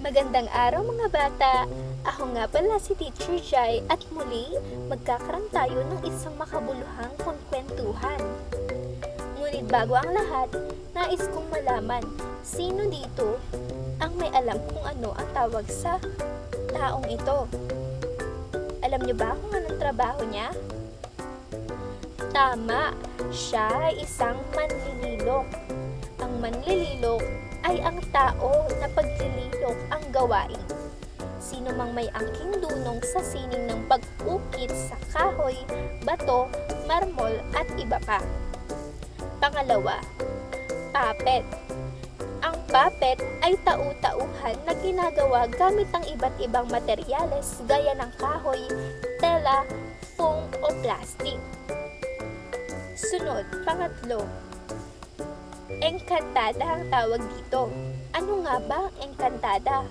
Magandang araw mga bata! Ako nga pala si Teacher Jai at muli magkakaroon tayo ng isang makabuluhang kwentuhan. Ngunit bago ang lahat, nais kong malaman sino dito ang may alam kung ano ang tawag sa taong ito. Alam niyo ba kung anong trabaho niya? Tama! Siya ay isang manlililok. Ang manlililok ay ang tao na paglililok ang gawain. Sino mang may angking dunong sa sining ng pag-ukit sa kahoy, bato, marmol at iba pa. Pangalawa, puppet. Ang puppet ay tau-tauhan na ginagawa gamit ang iba't ibang materyales gaya ng kahoy, tela, foam o plastic. Sunod, pangatlo, engkantada ang tawag dito. Ano nga ba ang engkantada?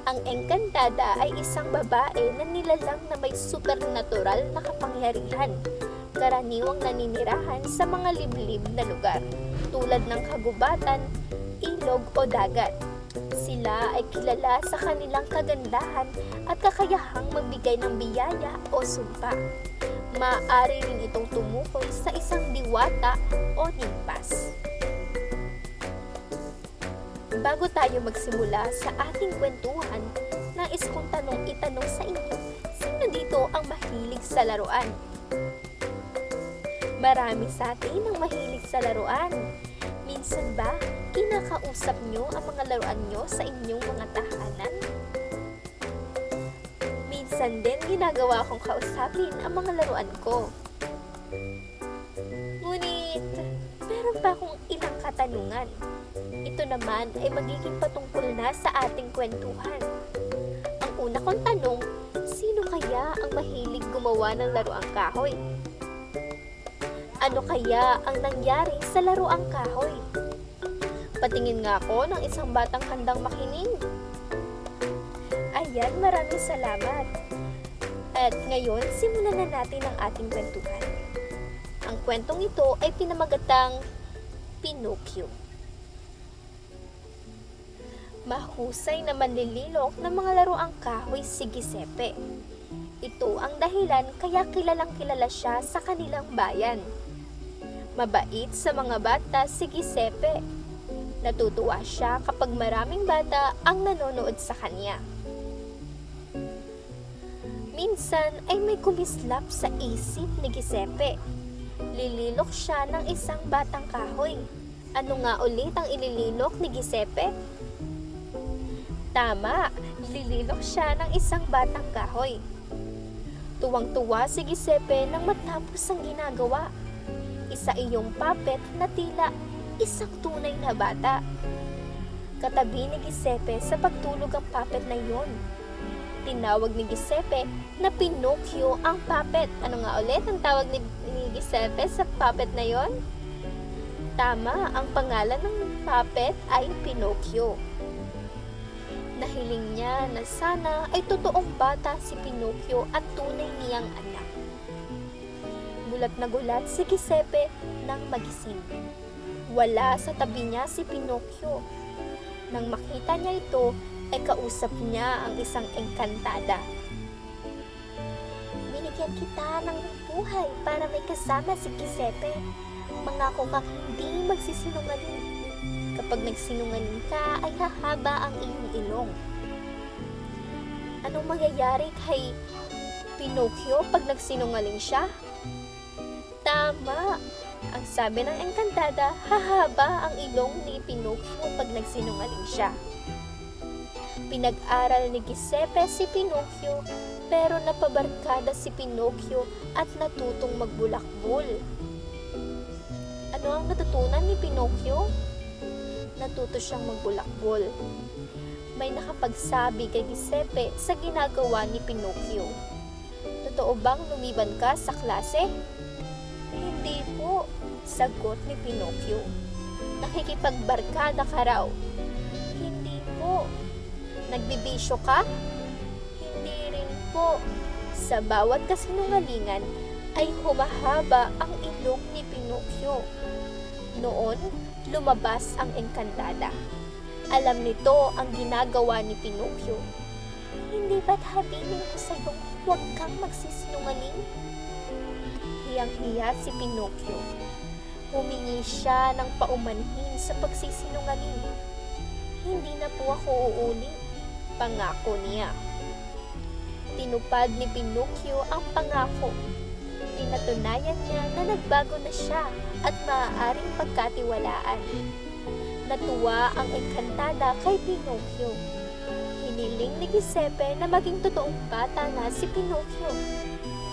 Ang engkantada ay isang babae na nilalang na may supernatural na kapangyarihan. Karaniwang naninirahan sa mga liblib na lugar, tulad ng kagubatan, ilog o dagat. Sila ay kilala sa kanilang kagandahan at kakayahang magbigay ng biyaya o sumpa. Maaari rin itong tumukoy sa isang diwata o nimpas. Bago tayo magsimula sa ating kwentuhan, nais kong itanong sa inyo, sino dito ang mahilig sa laruan? Marami sa atin ang mahilig sa laruan. Minsan ba, kinakausap nyo ang mga laruan nyo sa inyong mga tahanan? Minsan din ginagawa kong kausapin ang mga laruan ko. Ngunit, meron pa akong ilang katanungan. Ito naman ay magiging patungkol na sa ating kwentuhan. Ang una kong tanong, sino kaya ang mahilig gumawa ng laruang kahoy? Ano kaya ang nangyari sa laruang kahoy? Patingin nga ako ng isang batang handang makinig. Ayan, maraming salamat. At ngayon, simulan na natin ang ating kwentuhan. Ang kwentong ito ay pinamagatang Pinocchio. Mahusay na manlililok ng mga laruang kahoy si Giuseppe. Ito ang dahilan kaya kilalang kilala siya sa kanilang bayan. Mabait sa mga bata si Giuseppe. Natutuwa siya kapag maraming bata ang nanonood sa kanya. Minsan ay may kumislap sa isip ni Giuseppe. Lililok siya ng isang batang kahoy. Ano nga ulit ang ilililok ni Giuseppe? Tama, lililok siya ng isang batang kahoy. Tuwang-tuwa si Giuseppe nang matapos ang ginagawa. Isa iyong puppet na tila isang tunay na bata. Katabi ni Giuseppe sa pagtulog ang puppet na iyon. Tinawag ni Giuseppe na Pinocchio ang puppet. Ano nga ulit ang tawag ni Giuseppe sa puppet na iyon? Tama, ang pangalan ng puppet ay Pinocchio. Nahiling niya na sana ay totoong bata si Pinocchio at tunay niyang anak. Gulat na gulat si Giuseppe nang magising. Wala sa tabi niya si Pinocchio. Nang makita niya ito, ay kausap niya ang isang engkantada. Binigyan kita ng buhay para may kasama si Giuseppe. Mangako kang hindi magsisinungaling. Kapag nagsinungaling ka, ay hahaba ang iyong ilong. Anong mangyayari kay Pinocchio pag nagsinungaling siya? Tama! Ang sabi ng engkantada, hahaba ang ilong ni Pinocchio pag nagsinungaling siya. Pinag-aral ni Giuseppe si Pinocchio, pero napabarkada si Pinocchio at natutong magbulakbol. Ano ang natutunan ni Pinocchio? Natuto siyang magbulakbol. May nakapagsabi kay Giuseppe sa ginagawa ni Pinocchio. Totoo bang lumiban ka sa klase? Hindi po, sagot ni Pinocchio. Nakikipagbarkada ka raw? Hindi po. Nagbibisyo ka? Hindi rin po. Sa bawat kasinungalingan ay humahaba ang ilong ni Pinocchio. Noon, lumabas ang engkantada. Alam nito ang ginagawa ni Pinocchio. Hindi ba't habilin ko sa'yo huwag kang magsisinungaling? Hiyang-hiya si Pinocchio. Humingi siya ng paumanhin sa pagsisinungaling. Hindi na po ako uulit, pangako niya. Tinupad ni Pinocchio ang pangako. Pinatunayan niya na nagbago na siya at maaaring pagkatiwalaan. Natuwa ang engkantada kay Pinocchio. Hiniling ni Giuseppe na maging totoong bata na si Pinocchio.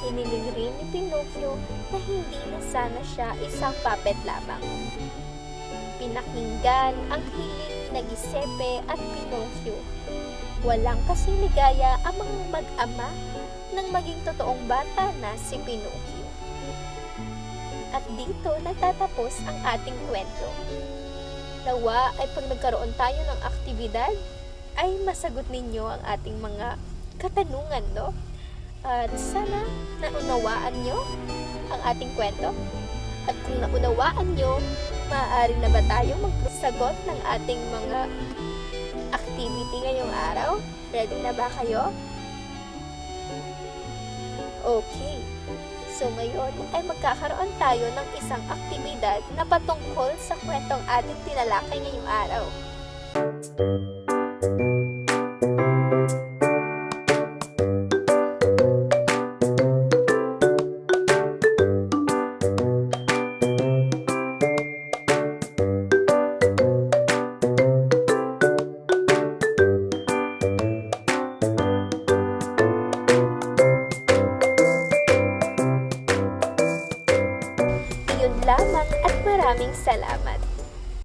Hiniling rin ni Pinocchio na hindi na sana siya isang puppet lamang. Pinakinggan ang hiling na Giuseppe at Pinocchio. Walang kasiligaya ang mga mag-ama nang maging totoong bata na si Pinocchio. At dito nagtatapos ang ating kwento. Nawa ay pag nagkaroon tayo ng aktibidad, ay masagot ninyo ang ating mga katanungan, no? At sana naunawaan nyo ang ating kwento. At kung naunawaan nyo, maaari na ba tayong magsagot ng ating mga activity ngayong araw? Ready na ba kayo? Okay. So ngayon ay magkakaroon tayo ng isang aktibidad na patungkol sa kwentong ating tinalakay ngayong araw. Lamang at maraming salamat.